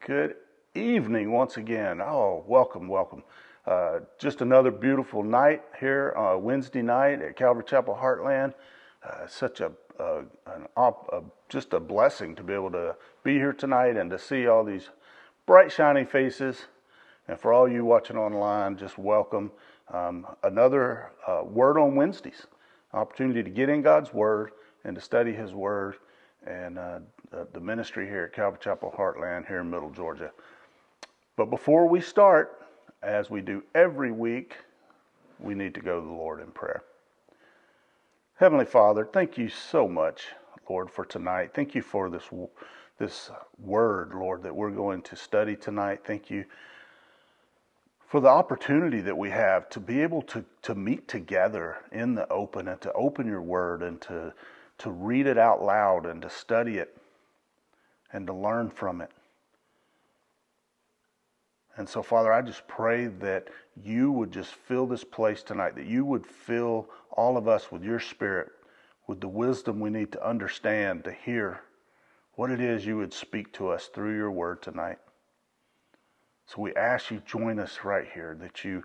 Good evening once again. Oh, welcome, welcome. Just another beautiful night here, Wednesday night at Calvary Chapel Heartland. Such just a blessing to be able to be here tonight and to see all these bright, shining faces. And for all you watching online, just welcome. Another Word on Wednesdays, opportunity to get in God's Word and to study His Word, and the ministry here at Calvary Chapel Heartland here in Middle Georgia. But before we start, as we do every week, we need to go to the Lord in prayer. Heavenly Father, thank you so much, Lord, for tonight. Thank you for this word, Lord, that we're going to study tonight. Thank you for the opportunity that we have to be able to meet together in the open and to open your word and to read it out loud and to study it and to learn from it. And so, Father, I just pray that you would just fill this place tonight, that you would fill all of us with your Spirit, with the wisdom we need to understand, to hear what it is you would speak to us through your word tonight. So we ask you join us right here, that you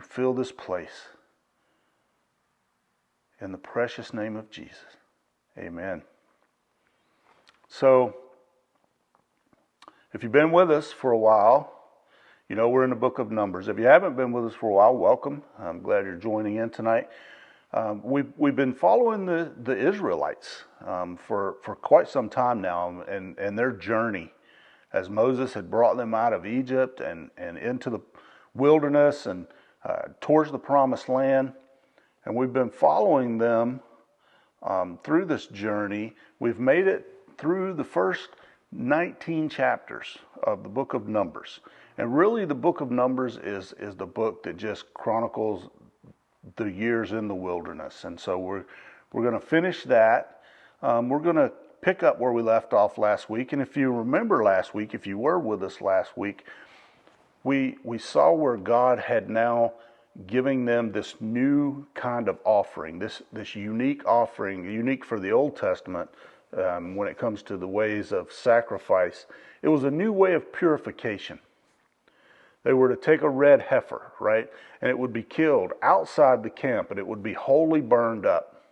fill this place. In the precious name of Jesus. Amen. So, if you've been with us for a while, you know we're in the book of Numbers. If you haven't been with us for a while, welcome. I'm glad you're joining in tonight. We've been following the Israelites for quite some time now, and their journey as Moses had brought them out of Egypt and into the wilderness and towards the promised land. And we've been following them through this journey. We've made it through the first 19 chapters of the book of Numbers. And really the book of Numbers is the book that just chronicles the years in the wilderness. And so we're going to finish that. We're going to pick up where we left off last week. And if you remember last week, if you were with us last week, we saw where God had now giving them this new kind of offering, this unique offering, unique for the Old Testament when it comes to the ways of sacrifice. It was a new way of purification. They were to take a red heifer, right? And it would be killed outside the camp, and it would be wholly burned up,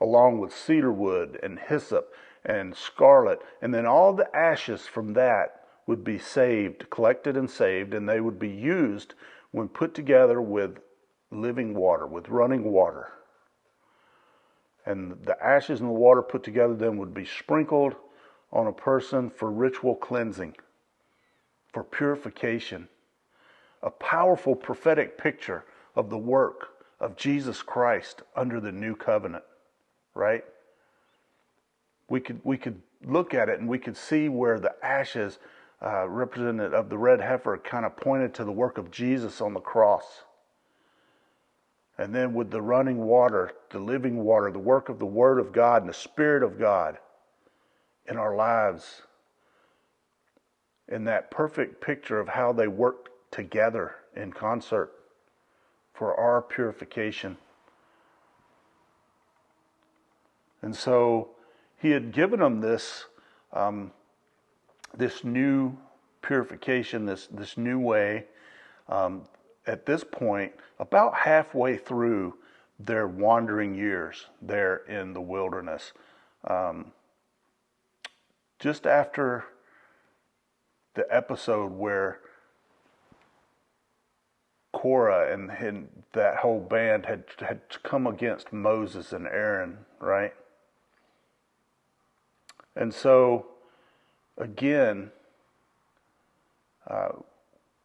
along with cedar wood and hyssop and scarlet. And then all the ashes from that would be saved, collected and saved, and they would be used when put together with living water, with running water. And the ashes and the water put together then would be sprinkled on a person for ritual cleansing, for purification. A powerful prophetic picture of the work of Jesus Christ under the new covenant, right? We could look at it and we could see where the ashes representative of the red heifer kind of pointed to the work of Jesus on the cross. And then with the running water, the living water, the work of the Word of God and the Spirit of God in our lives, in that perfect picture of how they worked together in concert for our purification. And so he had given them this new purification, this new way, at this point, about halfway through their wandering years there in the wilderness. Just after the episode where Korah and that whole band had come against Moses and Aaron, right? And so, again,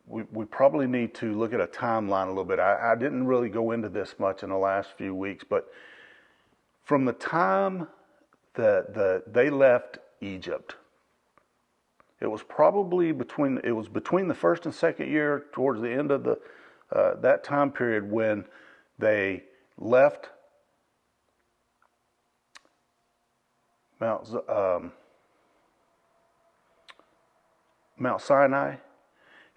we probably need to look at a timeline a little bit. I didn't really go into this much in the last few weeks, but from the time that they left Egypt, it was probably between the first and second year, towards the end of that time period when they left Mount Sinai,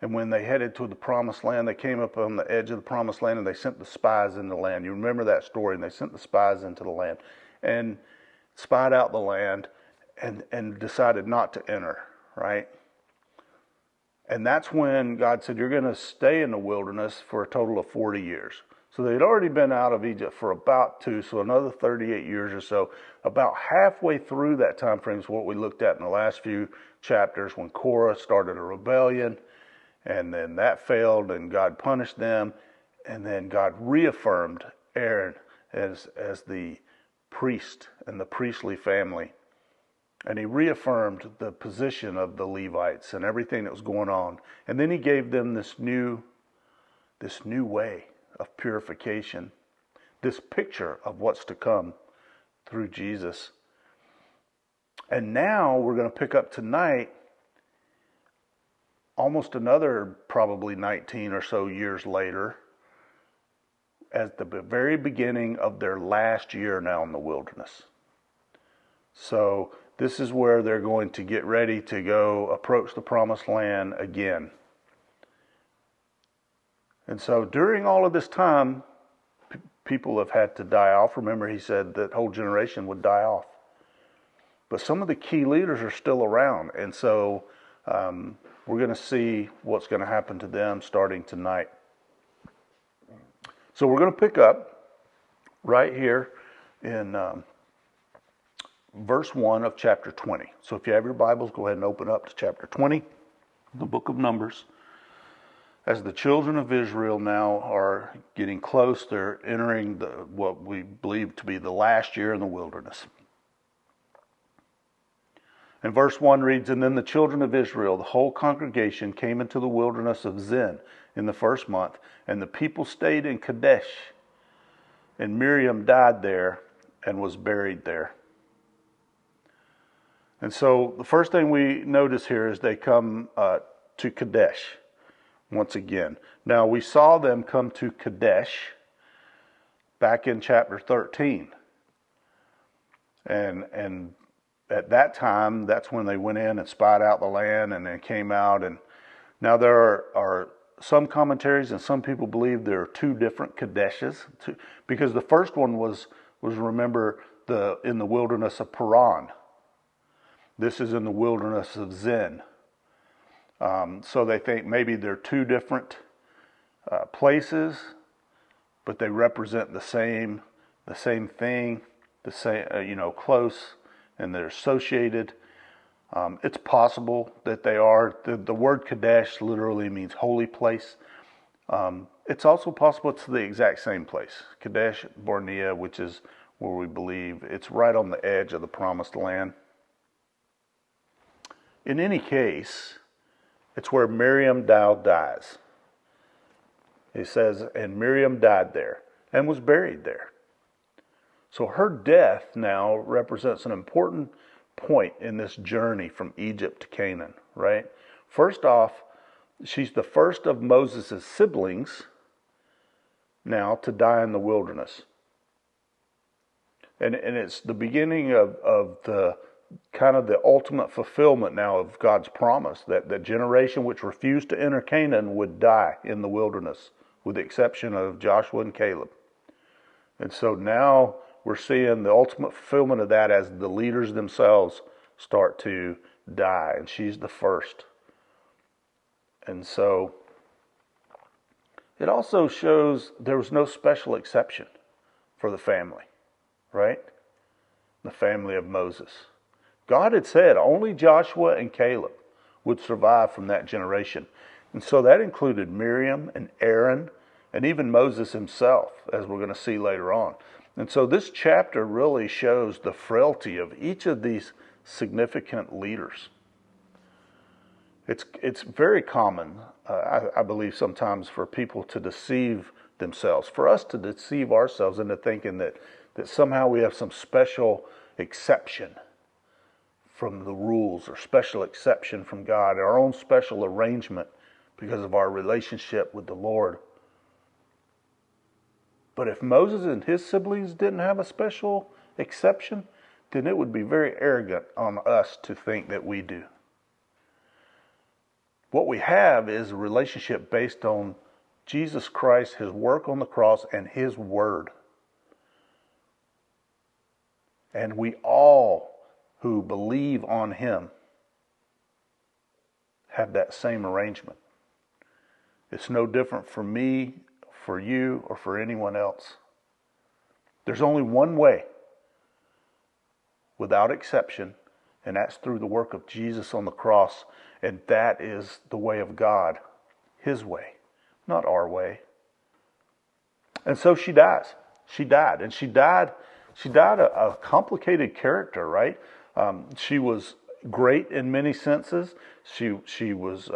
and when they headed to the promised land, they came up on the edge of the promised land and they sent the spies into the land. You remember that story? And they sent the spies into the land and spied out the land and decided not to enter, right? And that's when God said, you're going to stay in the wilderness for a total of 40 years. So they'd already been out of Egypt for about 2, so another 38 years or so. About halfway through that time frame is what we looked at in the last few chapters, when Korah started a rebellion, and then that failed, and God punished them, and then God reaffirmed Aaron as the priest and the priestly family. And he reaffirmed the position of the Levites and everything that was going on. And then he gave them this new way of purification, this picture of what's to come through Jesus. And now we're going to pick up tonight, almost another probably 19 or so years later, at the very beginning of their last year now in the wilderness. So this is where they're going to get ready to go approach the promised land again. And so during all of this time, people have had to die off. Remember, he said that whole generation would die off. But some of the key leaders are still around. And so we're going to see what's going to happen to them starting tonight. So we're going to pick up right here in verse 1 of chapter 20. So if you have your Bibles, go ahead and open up to chapter 20, the book of Numbers. As the children of Israel now are getting close, they're entering what we believe to be the last year in the wilderness. And verse 1 reads, "And then the children of Israel, the whole congregation, came into the wilderness of Zin in the first month, and the people stayed in Kadesh. And Miriam died there and was buried there." And so the first thing we notice here is they come to Kadesh once again. Now we saw them come to Kadesh back in chapter 13. And at that time, that's when they went in and spied out the land and then came out. And now there are some commentaries and some people believe there are 2 different Kadeshes, because the first one was remember, in the wilderness of Paran. This is in the wilderness of Zin. So they think maybe they're 2 different places, but they represent the same thing, the same, close, and they're associated. It's possible that they are. The word Kadesh literally means holy place. It's also possible it's the exact same place, Kadesh Barnea, which is where we believe it's right on the edge of the promised land. In any case, it's where Miriam now dies. It says, and Miriam died there and was buried there. So her death now represents an important point in this journey from Egypt to Canaan, right? First off, she's the first of Moses' siblings now to die in the wilderness. And it's the beginning of the kind of the ultimate fulfillment now of God's promise that the generation which refused to enter Canaan would die in the wilderness, with the exception of Joshua and Caleb. And so now we're seeing the ultimate fulfillment of that as the leaders themselves start to die, and she's the first. And so it also shows there was no special exception for the family, right? The family of Moses. God had said only Joshua and Caleb would survive from that generation. And so that included Miriam and Aaron and even Moses himself, as we're going to see later on. And so this chapter really shows the frailty of each of these significant leaders. It's very common, I believe, sometimes for people to deceive themselves, for us to deceive ourselves into thinking that somehow we have some special exception from the rules or special exception from God, our own special arrangement because of our relationship with the Lord. But if Moses and his siblings didn't have a special exception, then it would be very arrogant on us to think that we do. What we have is a relationship based on Jesus Christ, his work on the cross, and his word. And we all who believe on him have that same arrangement. It's no different for me, for you, or for anyone else. There's only one way, without exception, and that's through the work of Jesus on the cross. And that is the way of God, His way, not our way. And so she dies. She died. And she died a complicated character, right? She was great in many senses. She was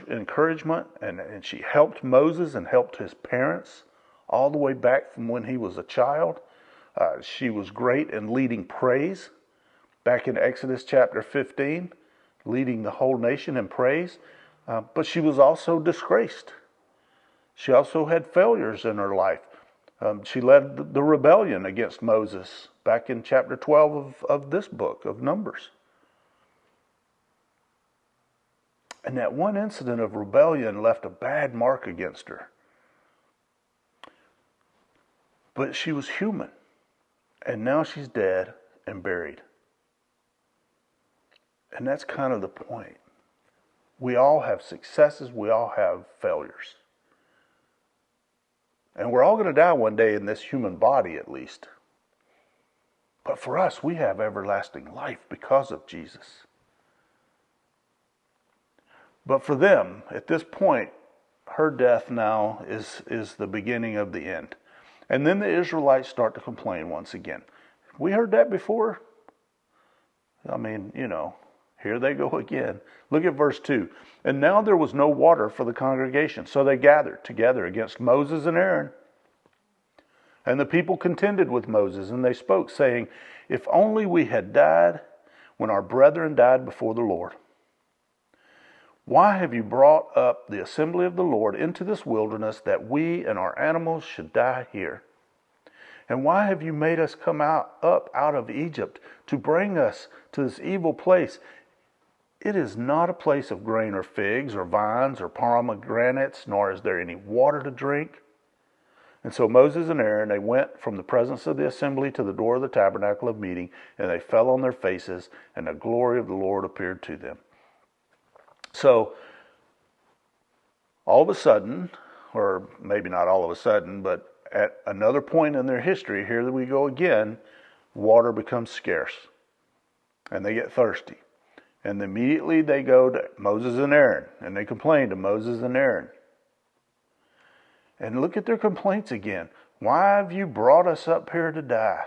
encouragement, and she helped Moses and helped his parents all the way back from when he was a child. She was great in leading praise back in Exodus chapter 15, leading the whole nation in praise. But she was also disgraced. She also had failures in her life. She led the rebellion against Moses back in chapter 12 of this book of Numbers. And that one incident of rebellion left a bad mark against her. But she was human. And now she's dead and buried. And that's kind of the point. We all have successes. We all have failures. And we're all going to die one day in this human body, at least. But for us, we have everlasting life because of Jesus. But for them, at this point, her death now is the beginning of the end. And then the Israelites start to complain once again. We heard that before. I mean, here they go again. Look at verse 2. And now there was no water for the congregation, so they gathered together against Moses and Aaron. And the people contended with Moses, and they spoke, saying, if only we had died when our brethren died before the Lord. Why have you brought up the assembly of the Lord into this wilderness, that we and our animals should die here? And why have you made us come up out of Egypt to bring us to this evil place? It is not a place of grain or figs or vines or pomegranates, nor is there any water to drink. And so Moses and Aaron, they went from the presence of the assembly to the door of the tabernacle of meeting, and they fell on their faces, and the glory of the Lord appeared to them. So, all of a sudden, or maybe not all of a sudden, but at another point in their history, here we go again, water becomes scarce, and they get thirsty. And immediately they go to Moses and Aaron, and they complain to Moses and Aaron. And look at their complaints again. Why have you brought us up here to die?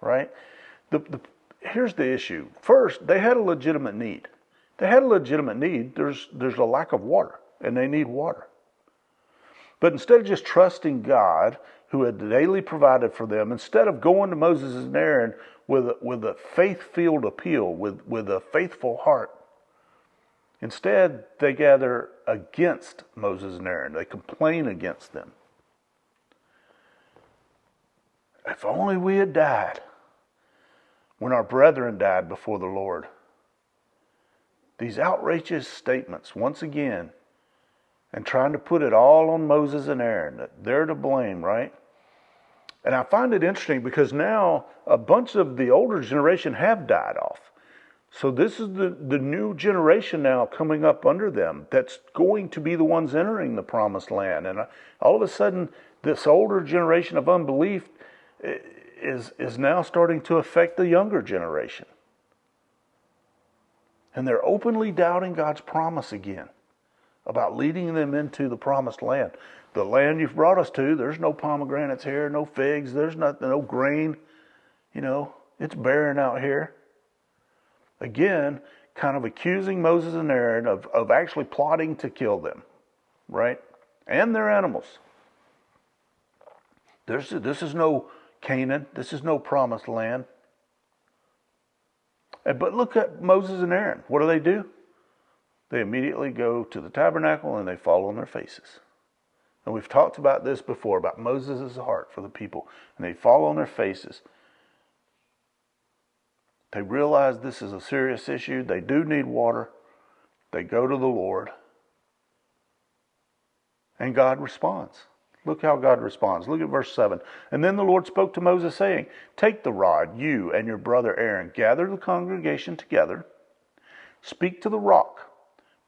Right? Here's the issue. First, they had a legitimate need. They had a legitimate need. There's a lack of water, and they need water. But instead of just trusting God, who had daily provided for them, instead of going to Moses and Aaron with a faith-filled appeal, with a faithful heart, instead they gather against Moses and Aaron. They complain against them. If only we had died when our brethren died before the Lord. These outrageous statements, once again, and trying to put it all on Moses and Aaron, that they're to blame, right? And I find it interesting because now a bunch of the older generation have died off. So this is the new generation now coming up under them that's going to be the ones entering the promised land. And all of a sudden, this older generation of unbelief is now starting to affect the younger generation. And they're openly doubting God's promise again about leading them into the promised land. The land you've brought us to, there's no pomegranates here, no figs, there's nothing, no grain. It's barren out here. Again, kind of accusing Moses and Aaron of actually plotting to kill them, right? And their animals. This is no Canaan. This is no promised land. But look at Moses and Aaron. What do? They immediately go to the tabernacle and they fall on their faces. And we've talked about this before, about Moses' heart for the people. And they fall on their faces. They realize this is a serious issue. They do need water. They go to the Lord. And God responds. Look how God responds. Look at verse 7. And then the Lord spoke to Moses, saying, take the rod, you and your brother Aaron, gather the congregation together, Speak to the rock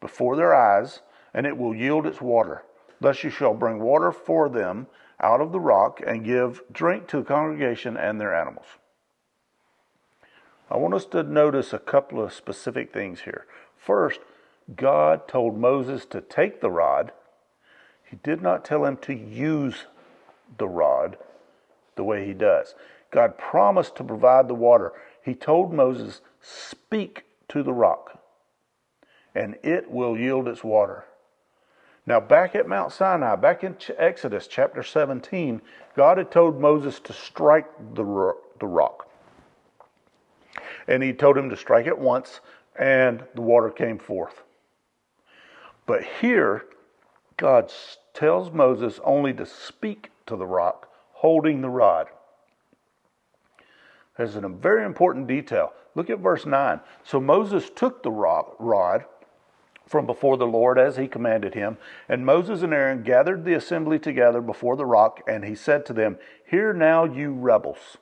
before their eyes, and it will yield its water. Thus you shall bring water for them out of the rock and give drink to the congregation and their animals. I want us to notice a couple of specific things here. First, God told Moses to take the rod. He did not tell him to use the rod the way he does. God promised to provide the water. He told Moses, speak to the rock, and it will yield its water. Now, back at Mount Sinai, back in Exodus chapter 17, God had told Moses to strike the rock. And he told him to strike it once, and the water came forth. But here, God tells Moses only to speak to the rock, holding the rod. There's a very important detail. Look at verse 9. So Moses took the rod from before the Lord as he commanded him, and Moses and Aaron gathered the assembly together before the rock, and he said to them, Hear now, you rebels.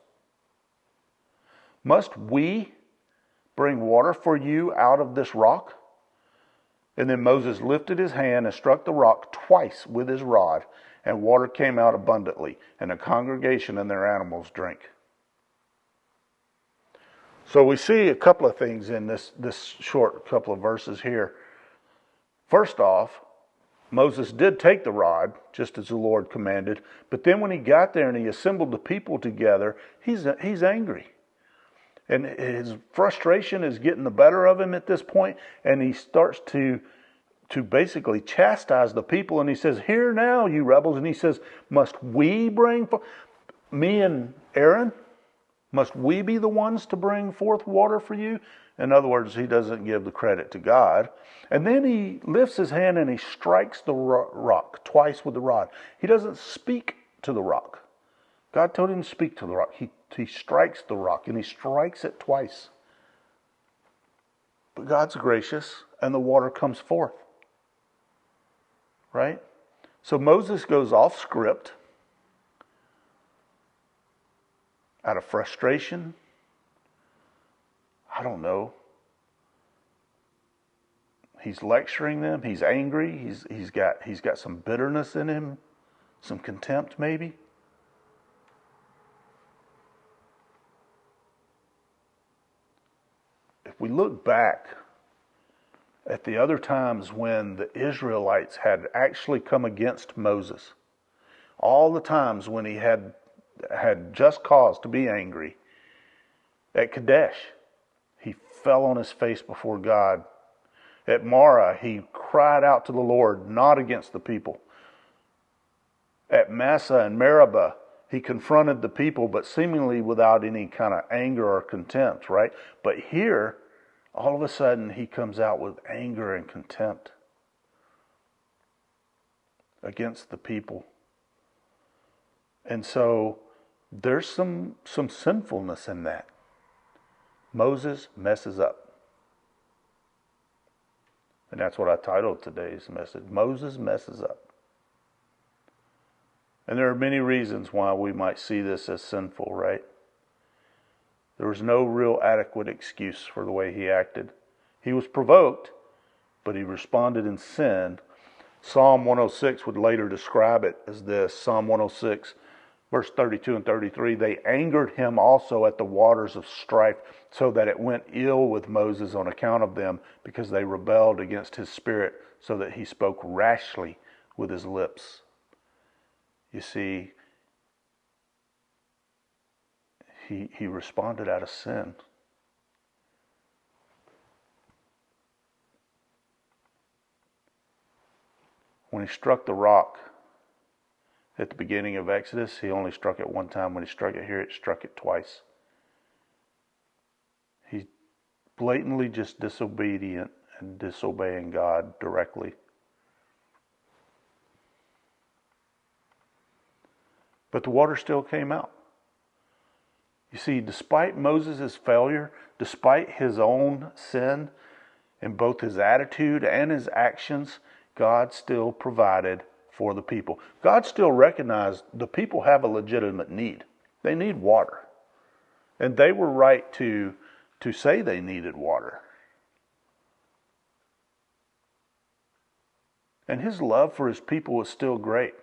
Must we bring water for you out of this rock? And then Moses lifted his hand and struck the rock twice with his rod, and water came out abundantly, and the congregation and their animals drank. So we see a couple of things in this short couple of verses here. First off, Moses did take the rod, just as the Lord commanded, but then when he got there and he assembled the people together, he's angry. And his frustration is getting the better of him at this point, and he starts to basically chastise the people, and he says, Hear now, you rebels. And he says, Must we bring me and Aaron? Must we be the ones to bring forth water for you? In other words, he doesn't give the credit to God. And then he lifts his hand and he strikes the rock twice with the rod. He doesn't speak to the rock. God told him to speak to the rock. He strikes the rock, and he strikes it twice. But God's gracious, and the water comes forth. Right? So Moses goes off script out of frustration. I don't know. He's lecturing them. He's angry. He's got some bitterness in him, some contempt maybe. If we look back at the other times when the Israelites had actually come against Moses, all the times when he had just cause to be angry, at Kadesh, he fell on his face before God. At Marah, he cried out to the Lord, not against the people. At Massah and Meribah, he confronted the people, but seemingly without any kind of anger or contempt, right? But here, all of a sudden, he comes out with anger and contempt against the people. And so, there's some sinfulness in that. Moses messes up. And that's what I titled today's message. Moses messes up. And there are many reasons why we might see this as sinful, right? There was no real adequate excuse for the way he acted. He was provoked, but he responded in sin. Psalm 106 would later describe it as this. Psalm 106, verse 32 and 33, They angered him also at the waters of strife, so that it went ill with Moses on account of them, because they rebelled against his spirit, so that he spoke rashly with his lips. You see, he responded out of sin. When he struck the rock at the beginning of Exodus, he only struck it one time. When he struck it here, it struck it twice. He's blatantly just disobedient and disobeying God directly. But the water still came out. You see, despite Moses' failure, despite his own sin, in both his attitude and his actions, God still provided for the people. God still recognized the people have a legitimate need. They need water. And they were right to say they needed water. And his love for his people is still great.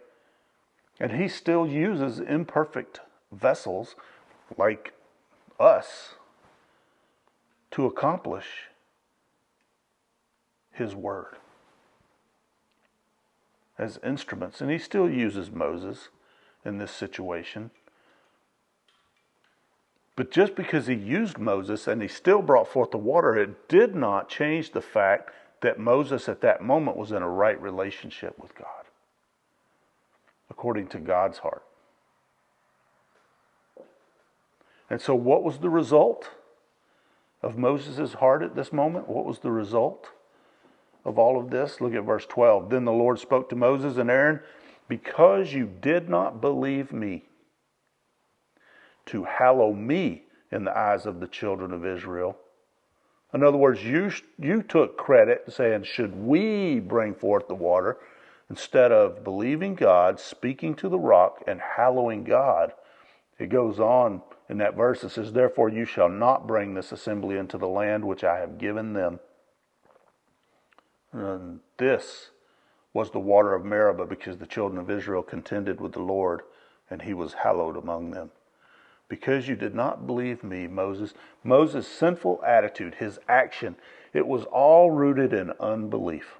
And he still uses imperfect vessels like us to accomplish his word as instruments. And he still uses Moses in this situation. But just because he used Moses and he still brought forth the water, it did not change the fact that Moses at that moment was in a right relationship with God, according to God's heart. And so what was the result of Moses' heart at this moment? What was the result of all of this? Look at verse 12. Then the Lord spoke to Moses and Aaron, because you did not believe me to hallow me in the eyes of the children of Israel. In other words, you took credit saying, should we bring forth the water, instead of believing God, speaking to the rock, and hallowing God. It goes on in that verse. It says, therefore you shall not bring this assembly into the land which I have given them. And this was the water of Meribah, because the children of Israel contended with the Lord, and he was hallowed among them. Because you did not believe me, Moses' sinful attitude, his action, it was all rooted in unbelief.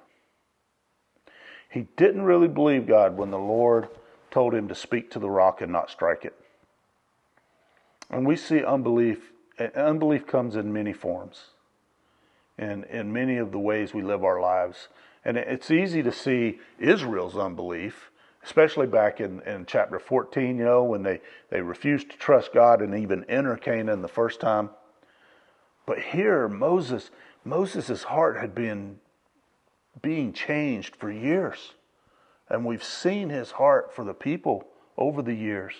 He didn't really believe God when the Lord told him to speak to the rock and not strike it. And we see unbelief. Unbelief comes in many forms, and in many of the ways we live our lives. And it's easy to see Israel's unbelief, especially back in chapter 14, when they refused to trust God and even enter Canaan the first time. But here, Moses' heart had been being changed for years. And we've seen his heart for the people over the years.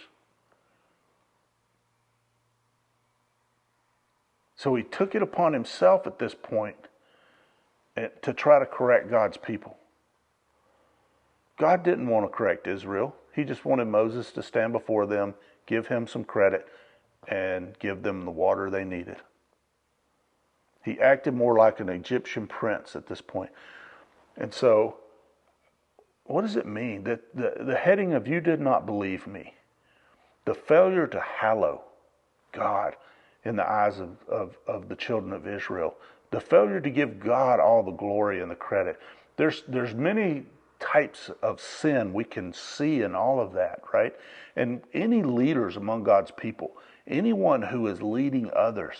So he took it upon himself at this point to try to correct God's people. God didn't want to correct Israel. He just wanted Moses to stand before them, give him some credit, and give them the water they needed. He acted more like an Egyptian prince at this point. And so, what does it mean? That the heading of you did not believe me, the failure to hallow God in the eyes of the children of Israel, the failure to give God all the glory and the credit. There's many types of sin we can see in all of that, right? And any leaders among God's people, anyone who is leading others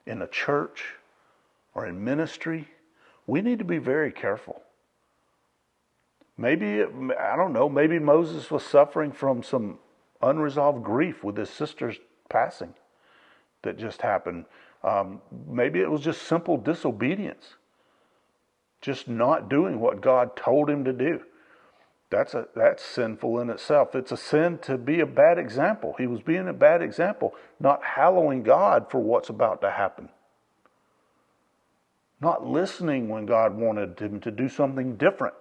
in a church or in ministry, we need to be very careful. Maybe Moses was suffering from some unresolved grief with his sister's passing that just happened. Maybe it was just simple disobedience. Just not doing what God told him to do. That's sinful in itself. It's a sin to be a bad example. He was being a bad example, not hallowing God for what's about to happen. Not listening when God wanted him to do something different.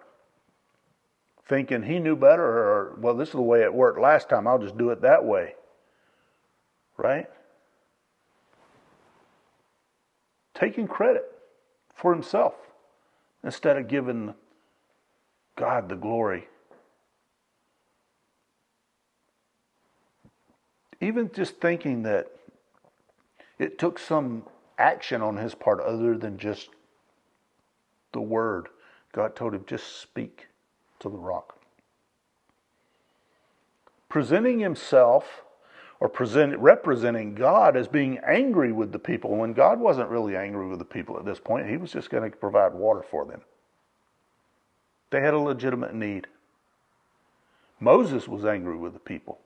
Thinking he knew better, or, well, this is the way it worked last time, I'll just do it that way. Right? Taking credit for himself instead of giving God the glory. Even just thinking that it took some action on his part other than just the word. God told him, just speak to the rock. Presenting himself or representing God as being angry with the people, when God wasn't really angry with the people at this point. He was just going to provide water for them. They had a legitimate need. Moses was angry with the people.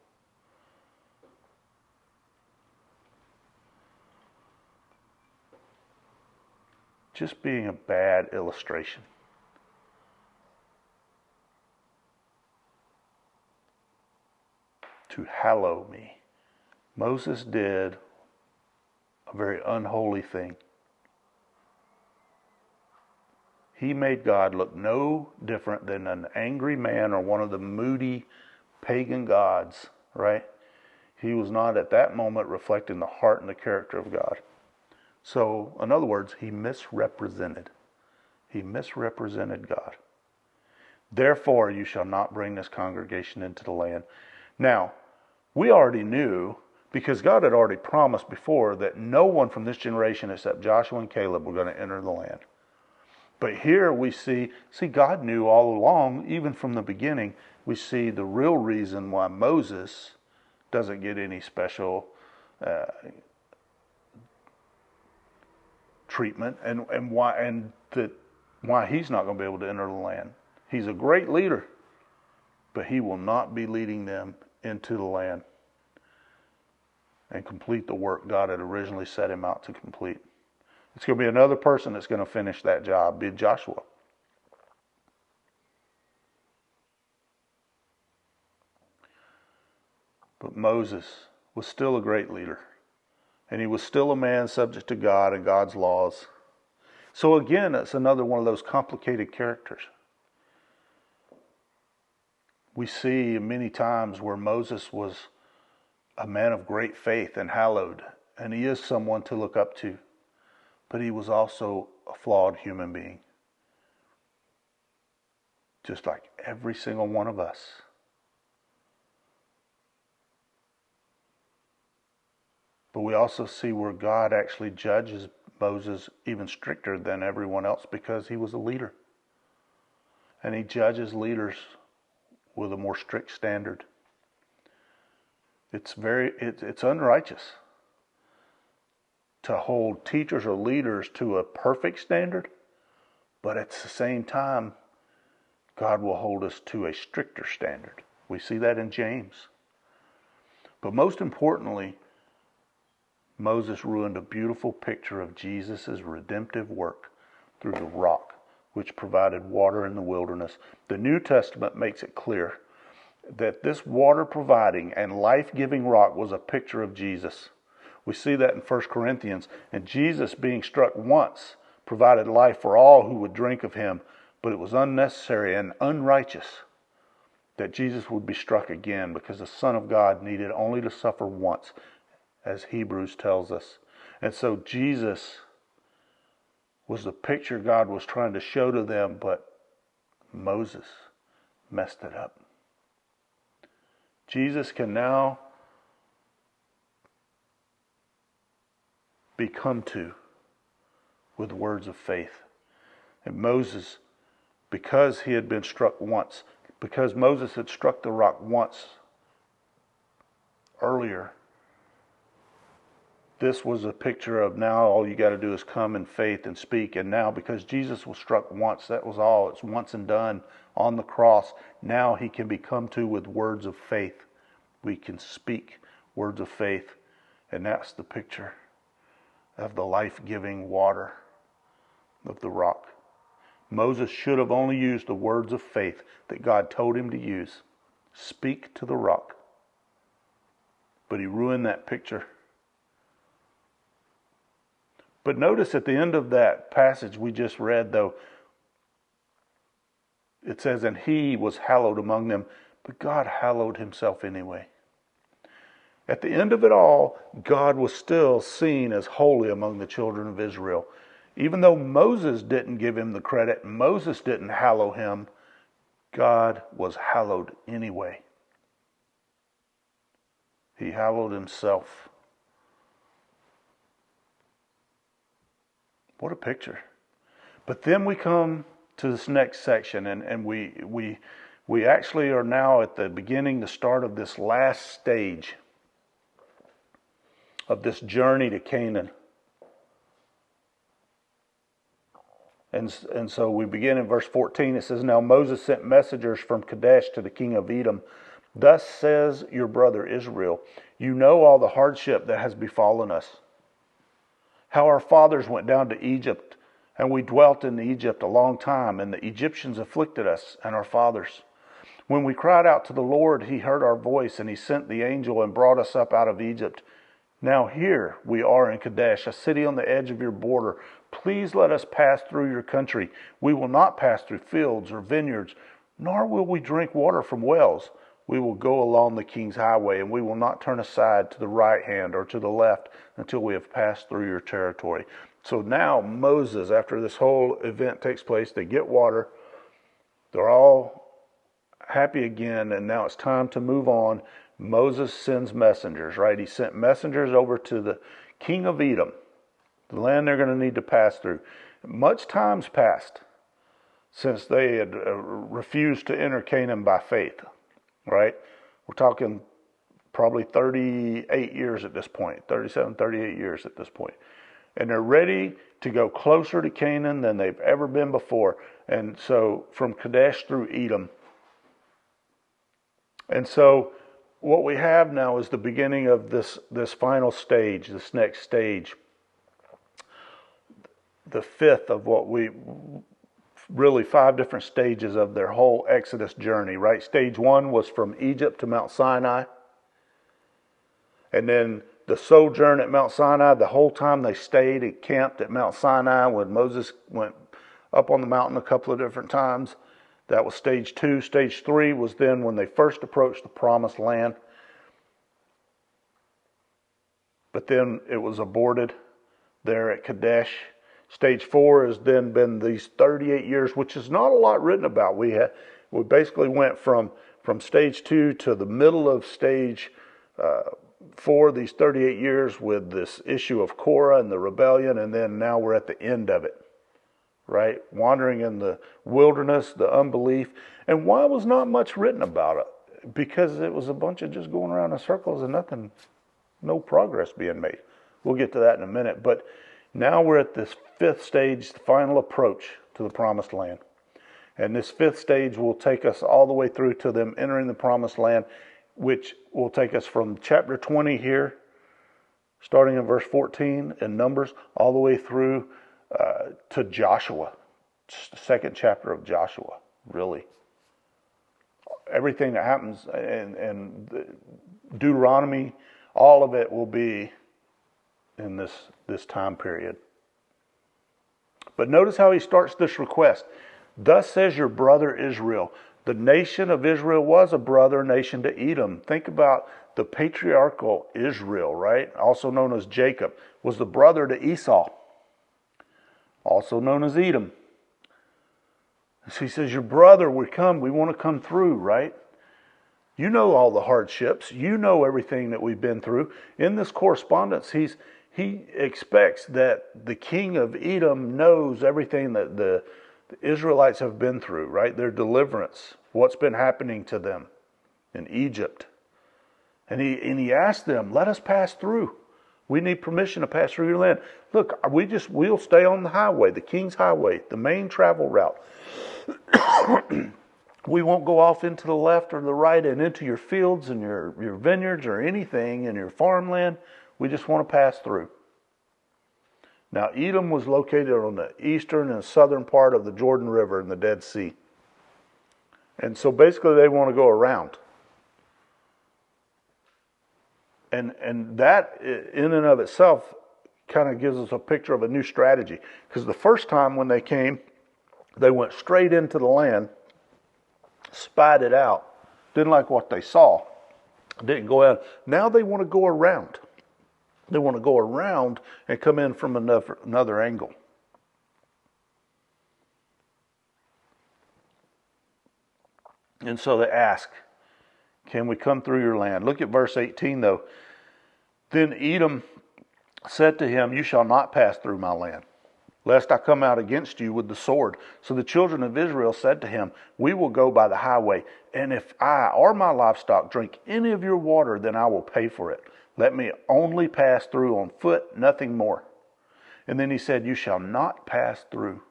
Just being a bad illustration. To hallow me. Moses did a very unholy thing. He made God look no different than an angry man or one of the moody pagan gods, right? He was not at that moment reflecting the heart and the character of God. So, in other words, he misrepresented. He misrepresented God. Therefore you shall not bring this congregation into the land. Now, we already knew, because God had already promised before, that no one from this generation except Joshua and Caleb were going to enter the land. But here we see God knew all along, even from the beginning. We see the real reason why Moses doesn't get any special treatment, and why he's not going to be able to enter the land. He's a great leader, but he will not be leading them into the land and complete the work God had originally set him out to complete. It's going to be another person that's going to finish that job, be Joshua. But Moses was still a great leader, and he was still a man subject to God and God's laws. So again, it's another one of those complicated characters. We see many times where Moses was a man of great faith and hallowed, and he is someone to look up to, but he was also a flawed human being, just like every single one of us. But we also see where God actually judges Moses even stricter than everyone else because he was a leader. And he judges leaders with a more strict standard. It's unrighteous to hold teachers or leaders to a perfect standard, but at the same time, God will hold us to a stricter standard. We see that in James. But most importantly, Moses ruined a beautiful picture of Jesus' redemptive work through the rock, which provided water in the wilderness. The New Testament makes it clear that this water-providing and life-giving rock was a picture of Jesus. We see that in 1 Corinthians. And Jesus, being struck once, provided life for all who would drink of him, but it was unnecessary and unrighteous that Jesus would be struck again, because the Son of God needed only to suffer once, as Hebrews tells us. And so Jesus was the picture God was trying to show to them, but Moses messed it up. Jesus can now be come to with words of faith. And Moses, because he had been struck once, because Moses had struck the rock once earlier, this was a picture of now all you got to do is come in faith and speak. And now, because Jesus was struck once, that was all. It's once and done on the cross. Now he can be come to with words of faith. We can speak words of faith. And that's the picture of the life-giving water of the rock. Moses should have only used the words of faith that God told him to use. Speak to the rock. But he ruined that picture. But notice at the end of that passage we just read, though, it says, and he was hallowed among them, but God hallowed himself anyway. At the end of it all, God was still seen as holy among the children of Israel. Even though Moses didn't give him the credit, Moses didn't hallow him, God was hallowed anyway. He hallowed himself. What a picture. But then we come to this next section, and we actually are now at the beginning, the start of this last stage of this journey to Canaan. And so we begin in verse 14. It says, now Moses sent messengers from Kadesh to the king of Edom. Thus says your brother Israel, you know all the hardship that has befallen us, how our fathers went down to Egypt, and we dwelt in Egypt a long time, and the Egyptians afflicted us and our fathers. When we cried out to the Lord, he heard our voice, and he sent the angel and brought us up out of Egypt. Now here we are in Kadesh, a city on the edge of your border. Please let us pass through your country. We will not pass through fields or vineyards, nor will we drink water from wells. We will go along the king's highway, and we will not turn aside to the right hand or to the left until we have passed through your territory. So now Moses, after this whole event takes place, they get water. They're all happy again, and now it's time to move on. Moses sends messengers, right? He sent messengers over to the king of Edom, the land they're going to need to pass through. Much time's passed since they had refused to enter Canaan by faith, right? We're talking probably 38 years at this point, 37, 38 years at this point. And they're ready to go closer to Canaan than they've ever been before. And so from Kadesh through Edom. And so what we have now is the beginning of this final stage, this next stage. The fifth of what we, really 5 different stages of their whole Exodus journey, right? Stage 1 was from Egypt to Mount Sinai. And then the sojourn at Mount Sinai, the whole time they stayed and camped at Mount Sinai when Moses went up on the mountain a couple of different times. That was stage 2. Stage 3 was then when they first approached the promised land. But then it was aborted there at Kadesh. Stage 4 has then been these 38 years, which is not a lot written about. We basically went from stage 2 to the middle of stage 4, these 38 years with this issue of Korah and the rebellion, and then now we're at the end of it, right? Wandering in the wilderness, the unbelief. And why was not much written about it? Because it was a bunch of just going around in circles and nothing, no progress being made. We'll get to that in a minute. But now we're at this 5th stage, the final approach to the promised land. And this 5th stage will take us all the way through to them entering the promised land, which will take us from chapter 20 here, starting in verse 14 in Numbers, all the way through to Joshua, the 2nd chapter of Joshua, really. Everything that happens in Deuteronomy, all of it will be in this time period. But notice how he starts this request. Thus says your brother Israel. The nation of Israel was a brother nation to Edom. Think about the patriarchal Israel, right? Also known as Jacob, was the brother to Esau, also known as Edom. So he says, your brother, we want to come through, right? You know all the hardships. You know everything that we've been through. In this correspondence, he expects that the king of Edom knows everything that the Israelites have been through, right? Their deliverance, what's been happening to them in Egypt. And he asked them, let us pass through. We need permission to pass through your land. Look, we'll stay on the highway, the King's Highway, the main travel route. We won't go off into the left or the right and into your fields and your vineyards or anything in your farmland. We just want to pass through. Now, Edom was located on the eastern and southern part of the Jordan River and the Dead Sea. And so basically they want to go around. And that in and of itself kind of gives us a picture of a new strategy. Because the first time when they came, they went straight into the land, spied it out, didn't like what they saw, didn't go out. Now they want to go around. They want to go around and come in from another angle. And so they ask, can we come through your land? Look at verse 18 though. Then Edom said to him, you shall not pass through my land, lest I come out against you with the sword. So the children of Israel said to him, we will go by the highway, and if I or my livestock drink any of your water, then I will pay for it. Let me only pass through on foot, nothing more. And then he said, you shall not pass through.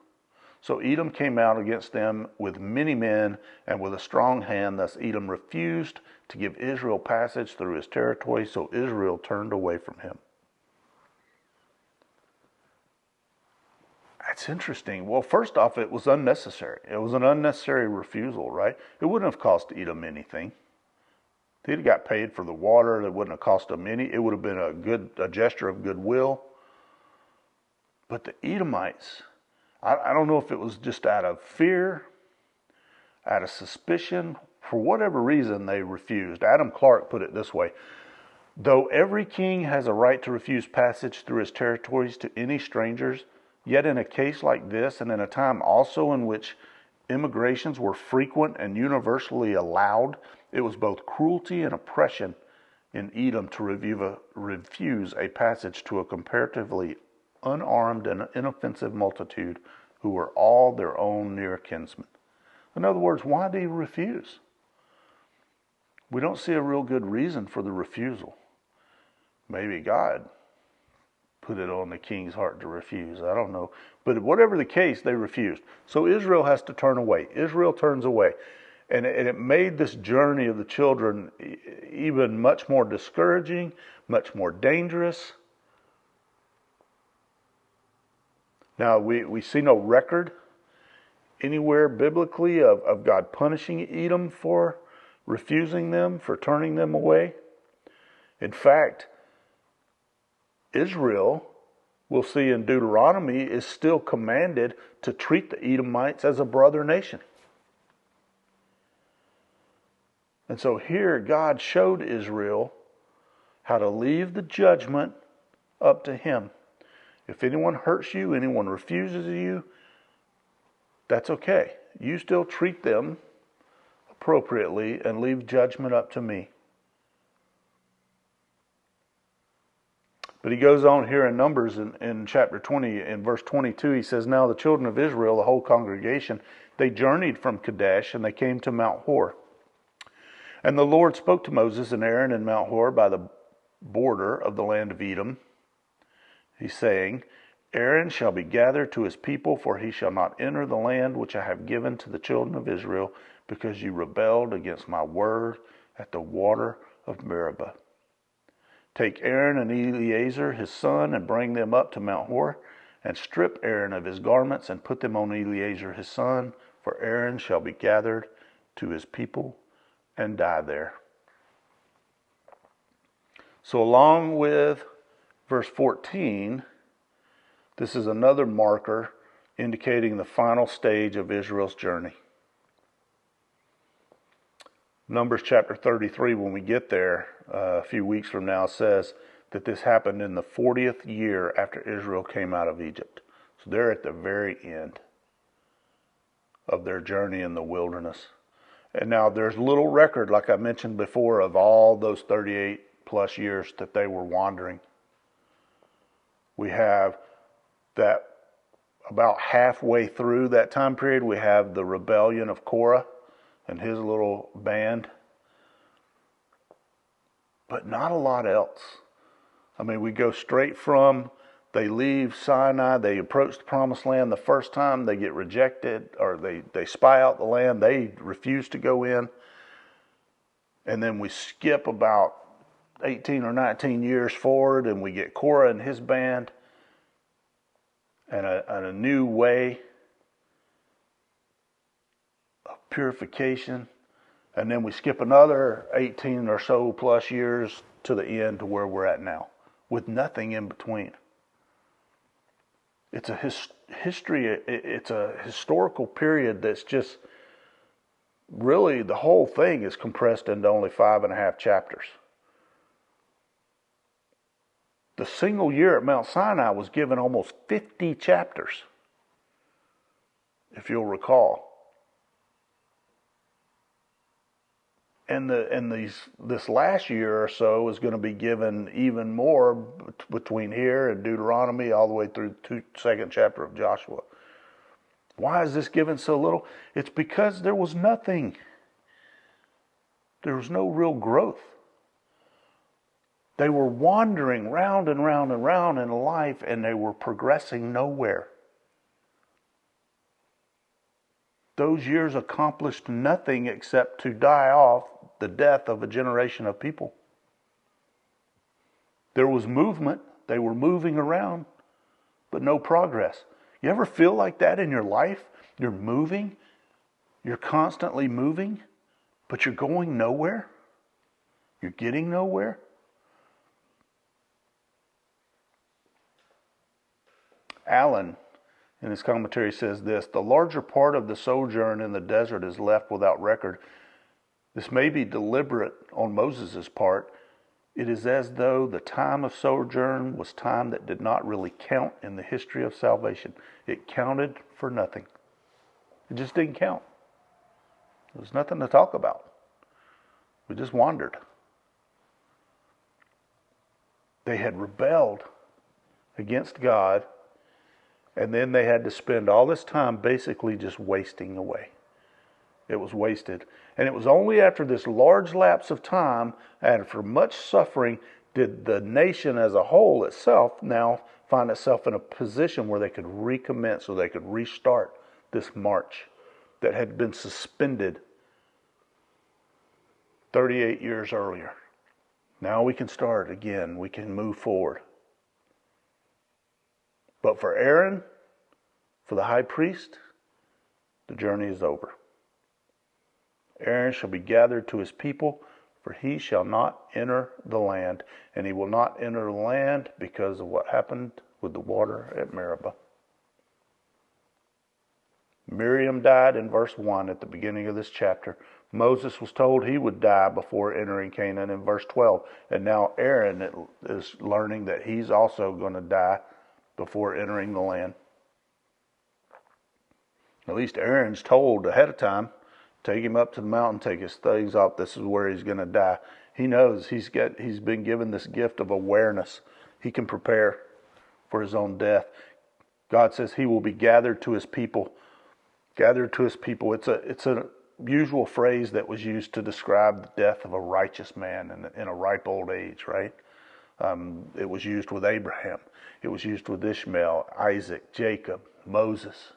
So Edom came out against them with many men and with a strong hand. Thus Edom refused to give Israel passage through his territory, so Israel turned away from him. That's interesting. Well, first off, it was unnecessary. It was an unnecessary refusal, right? It wouldn't have cost Edom anything. If he'd got paid for the water, it wouldn't have cost them any. It would have been a gesture of goodwill. But the Edomites, I don't know if it was just out of fear, out of suspicion, for whatever reason they refused. Adam Clarke put it this way: though every king has a right to refuse passage through his territories to any strangers, yet in a case like this, and in a time also in which immigrations were frequent and universally allowed, it was both cruelty and oppression in Edom to refuse a passage to a comparatively unarmed and inoffensive multitude who were all their own near kinsmen. In other words, why do you refuse? We don't see a real good reason for the refusal. Maybe God put it on the king's heart to refuse. I don't know. But whatever the case, they refused. So Israel has to turn away. Israel turns away. And it made this journey of the children even much more discouraging, much more dangerous. Now, we see no record anywhere biblically of God punishing Edom for refusing them, for turning them away. In fact, Israel, we'll see in Deuteronomy, is still commanded to treat the Edomites as a brother nation. And so here God showed Israel how to leave the judgment up to Him. If anyone hurts you, anyone refuses you, that's okay. You still treat them appropriately and leave judgment up to me. But he goes on here in Numbers in chapter 20, in verse 22, he says, Now the children of Israel, the whole congregation, they journeyed from Kadesh and they came to Mount Hor. And the Lord spoke to Moses and Aaron in Mount Hor by the border of the land of Edom. He's saying, Aaron shall be gathered to his people, for he shall not enter the land which I have given to the children of Israel, because you rebelled against my word at the water of Meribah. Take Aaron and Eleazar his son, and bring them up to Mount Hor, and strip Aaron of his garments, and put them on Eleazar his son, for Aaron shall be gathered to his people and die there. So along with verse 14, this is another marker indicating the final stage of Israel's journey. Numbers chapter 33, when we get there a few weeks from now, says that this happened in the 40th year after Israel came out of Egypt. So they're at the very end of their journey in the wilderness. And now there's little record, like I mentioned before, of all those 38 plus years that they were wandering. We have that about halfway through that time period, we have the rebellion of Korah and his little band. But not a lot else. I mean, we go straight from, they leave Sinai, they approach the promised land the first time, they get rejected, or they spy out the land, they refuse to go in. And then we skip about 18 or 19 years forward, and we get Korah and his band, and a new way of purification. And then we skip another 18 or so plus years to the end to where we're at now, with nothing in between. It's a history, it's a historical period that's just, really the whole thing is compressed into only 5.5 chapters. The single year at Mount Sinai was given almost 50 chapters, if you'll recall. And this last year or so is going to be given even more between here and Deuteronomy all the way through the second chapter of Joshua. Why is this given so little? It's because there was nothing. There was no real growth. They were wandering round and round and round in life, and they were progressing nowhere. Those years accomplished nothing except to die off the death of a generation of people. There was movement. They were moving around, but no progress. You ever feel like that in your life? You're moving. You're constantly moving, but you're going nowhere. You're getting nowhere. Allen, in his commentary, says this: the larger part of the sojourn in the desert is left without record. This may be deliberate on Moses' part. It is as though the time of sojourn was time that did not really count in the history of salvation. It counted for nothing. It just didn't count. There was nothing to talk about. We just wandered. They had rebelled against God, and then they had to spend all this time basically just wasting away. It was wasted. And it was only after this large lapse of time, and after much suffering, did the nation as a whole itself now find itself in a position where they could recommence, or they could restart this march that had been suspended 38 years earlier. Now we can start again. We can move forward. But for Aaron, for the high priest, the journey is over. Aaron shall be gathered to his people, for he shall not enter the land. And he will not enter the land because of what happened with the water at Meribah. Miriam died in verse 1 at the beginning of this chapter. Moses was told he would die before entering Canaan in verse 12. And now Aaron is learning that he's also going to die before entering the land. At least Aaron's told ahead of time, take him up to the mountain, take his things off. This is where he's going to die. He knows he's been given this gift of awareness. He can prepare for his own death. God says he will be gathered to his people. Gathered to his people. It's a usual phrase that was used to describe the death of a righteous man in a ripe old age, right? It was used with Abraham. It was used with Ishmael, Isaac, Jacob, Moses.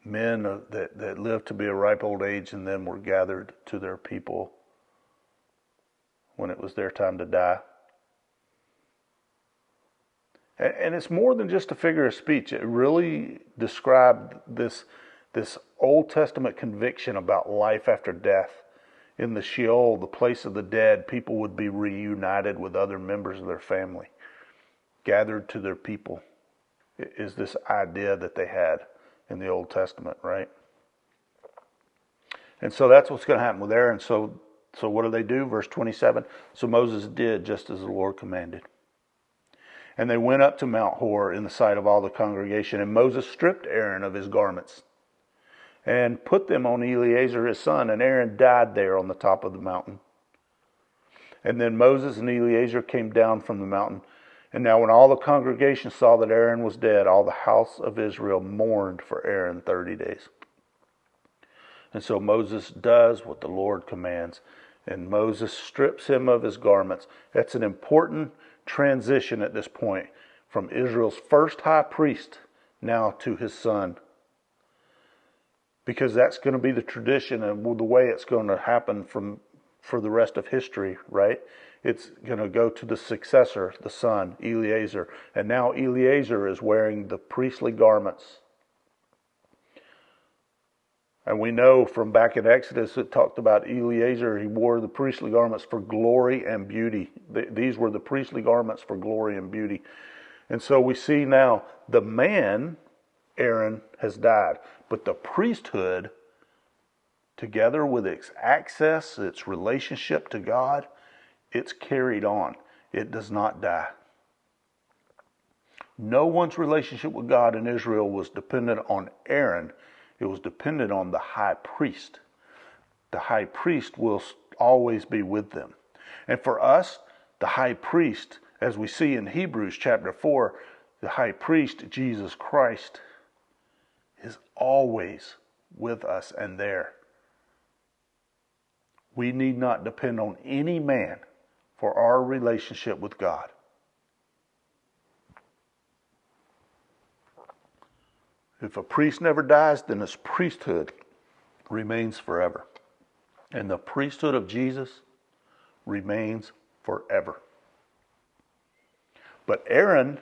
Men that lived to be a ripe old age and then were gathered to their people when it was their time to die. And it's more than just a figure of speech. It really described this Old Testament conviction about life after death. In the Sheol, the place of the dead, people would be reunited with other members of their family. Gathered to their people is this idea that they had in the Old Testament, right? And so that's what's going to happen with Aaron. So what do they do? Verse 27, so Moses did just as the Lord commanded. And they went up to Mount Hor in the sight of all the congregation, and Moses stripped Aaron of his garments and put them on Eleazar his son, and Aaron died there on the top of the mountain. And then Moses and Eleazar came down from the mountain. And now when all the congregation saw that Aaron was dead, all the house of Israel mourned for Aaron 30 days. And so Moses does what the Lord commands, and Moses strips him of his garments. That's an important transition at this point from Israel's first high priest now to his son. Because that's going to be the tradition and the way it's going to happen for the rest of history, right? It's going to go to the successor, the son, Eleazar. And now Eleazar is wearing the priestly garments. And we know from back in Exodus, it talked about Eleazar. He wore the priestly garments for glory and beauty. These were the priestly garments for glory and beauty. And so we see now the man, Aaron, has died. But the priesthood, together with its access, its relationship to God, it's carried on. It does not die. No one's relationship with God in Israel was dependent on Aaron. It was dependent on the high priest. The high priest will always be with them. And for us, the high priest, as we see in Hebrews chapter 4, the high priest, Jesus Christ, is always with us and there. We need not depend on any man for our relationship with God. If a priest never dies, then his priesthood remains forever. And the priesthood of Jesus remains forever. But Aaron,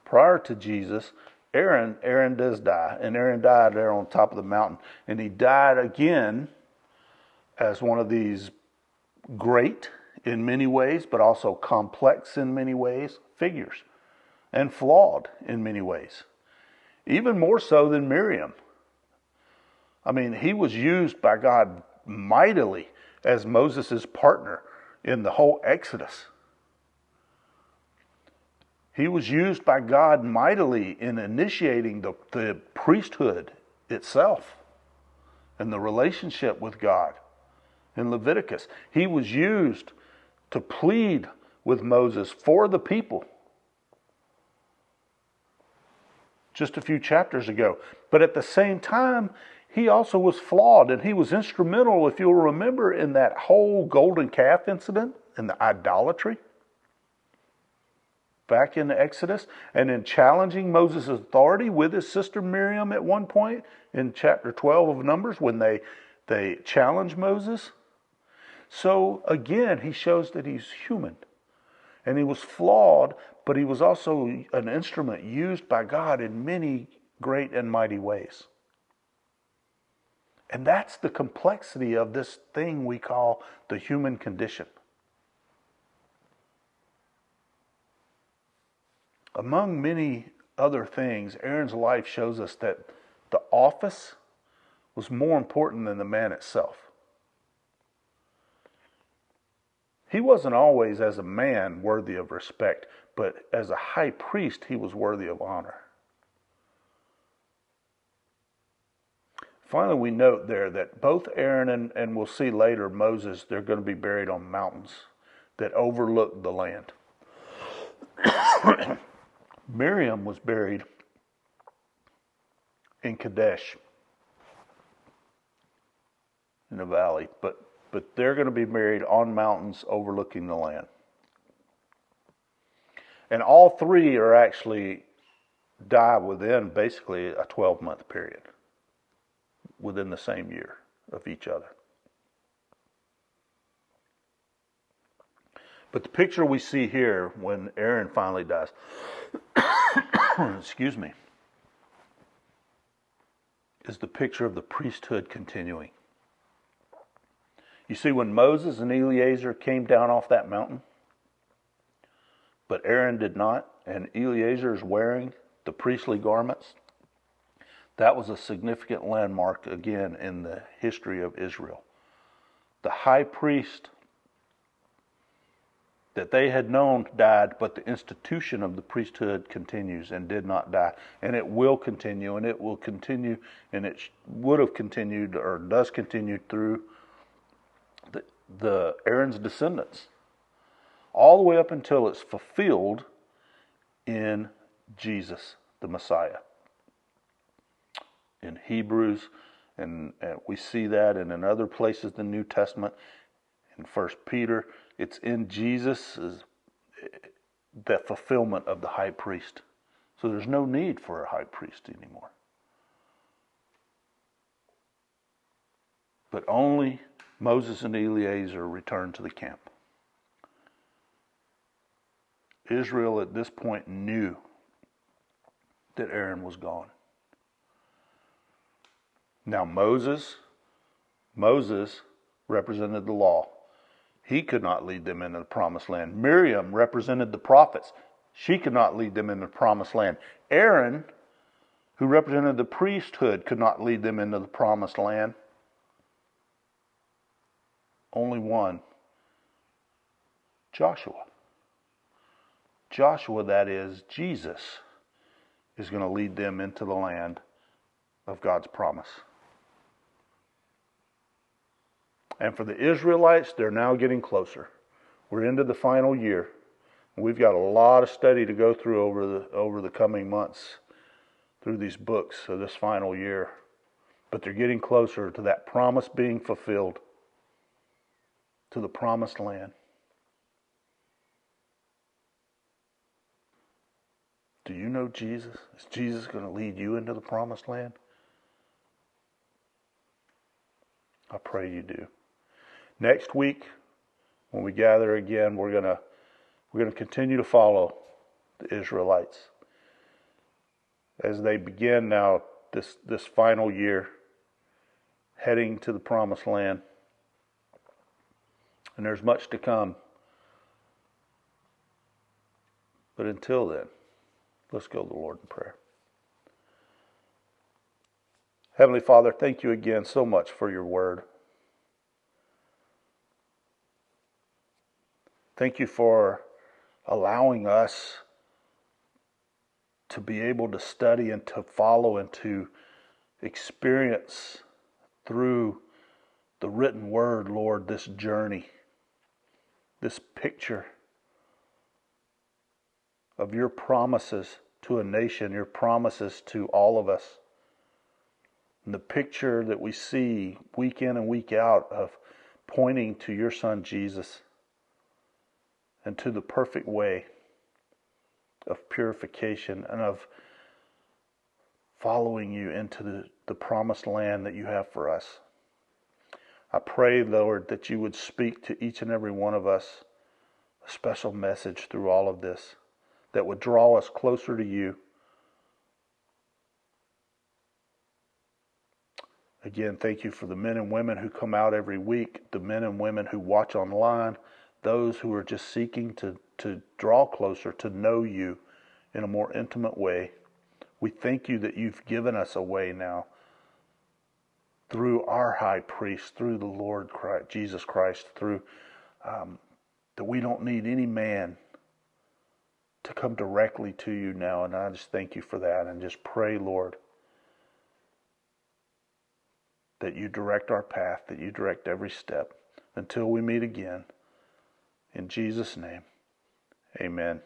prior to Jesus, Aaron does die. And Aaron died there on top of the mountain. And he died again as one of these great in many ways, but also complex in many ways, figures. And flawed in many ways. Even more so than Miriam. I mean, he was used by God mightily as Moses' partner in the whole Exodus. He was used by God mightily in initiating the priesthood itself and the relationship with God in Leviticus. He was used to plead with Moses for the people just a few chapters ago. But at the same time, he also was flawed, and he was instrumental, if you'll remember, in that whole golden calf incident and the idolatry back in the Exodus, and in challenging Moses' authority with his sister Miriam at one point in chapter 12 of Numbers when they challenged Moses. So again, he shows that he's human. And he was flawed, but he was also an instrument used by God in many great and mighty ways. And that's the complexity of this thing we call the human condition. Among many other things, Aaron's life shows us that the office was more important than the man itself. He wasn't always, as a man, worthy of respect, but as a high priest, he was worthy of honor. Finally, we note there that both Aaron and we'll see later Moses, they're going to be buried on mountains that overlook the land. Miriam was buried in Kadesh, in a valley, but they're going to be buried on mountains overlooking the land. And all three are actually die within basically a 12-month period, within the same year of each other. But the picture we see here when Aaron finally dies, excuse me, is the picture of the priesthood continuing. You see, when Moses and Eleazar came down off that mountain, but Aaron did not, and Eleazar is wearing the priestly garments, that was a significant landmark again in the history of Israel. The high priest that they had known died, but the institution of the priesthood continues and did not die. And it will continue, and it will continue, and it would have continued or does continue through the Aaron's descendants, all the way up until it's fulfilled in Jesus, the Messiah. In Hebrews, and we see that, and in other places in the New Testament, in 1 Peter, it's in Jesus, the fulfillment of the high priest. So there's no need for a high priest anymore. But only Moses and Eleazar returned to the camp. Israel at this point knew that Aaron was gone. Now Moses represented the law. He could not lead them into the promised land. Miriam represented the prophets. She could not lead them into the promised land. Aaron, who represented the priesthood, could not lead them into the promised land. Only one, Joshua. Joshua, that is, Jesus, is going to lead them into the land of God's promise. And for the Israelites, they're now getting closer. We're into the final year. We've got a lot of study to go through over the coming months through these books of this final year. But they're getting closer to that promise being fulfilled, to the promised land. Do you know Jesus? Is Jesus going to lead you into the promised land? I pray you do. Next week, when we gather again, we're going to continue to follow the Israelites as they begin now this final year, heading to the promised land. And there's much to come. But until then, let's go to the Lord in prayer. Heavenly Father, thank you again so much for your word. Thank you for allowing us to be able to study and to follow and to experience through the written word, Lord, this journey, this picture of your promises to a nation, your promises to all of us. And the picture that we see week in and week out of pointing to your Son Jesus and to the perfect way of purification and of following you into the promised land that you have for us. I pray, Lord, that you would speak to each and every one of us a special message through all of this that would draw us closer to you. Again, thank you for the men and women who come out every week, the men and women who watch online, those who are just seeking to draw closer, to know you in a more intimate way. We thank you that you've given us a way now through our high priest, through the Lord Christ, Jesus Christ, through that we don't need any man to come directly to you now. And I just thank you for that and just pray, Lord, that you direct our path, that you direct every step until we meet again. In Jesus' name, amen.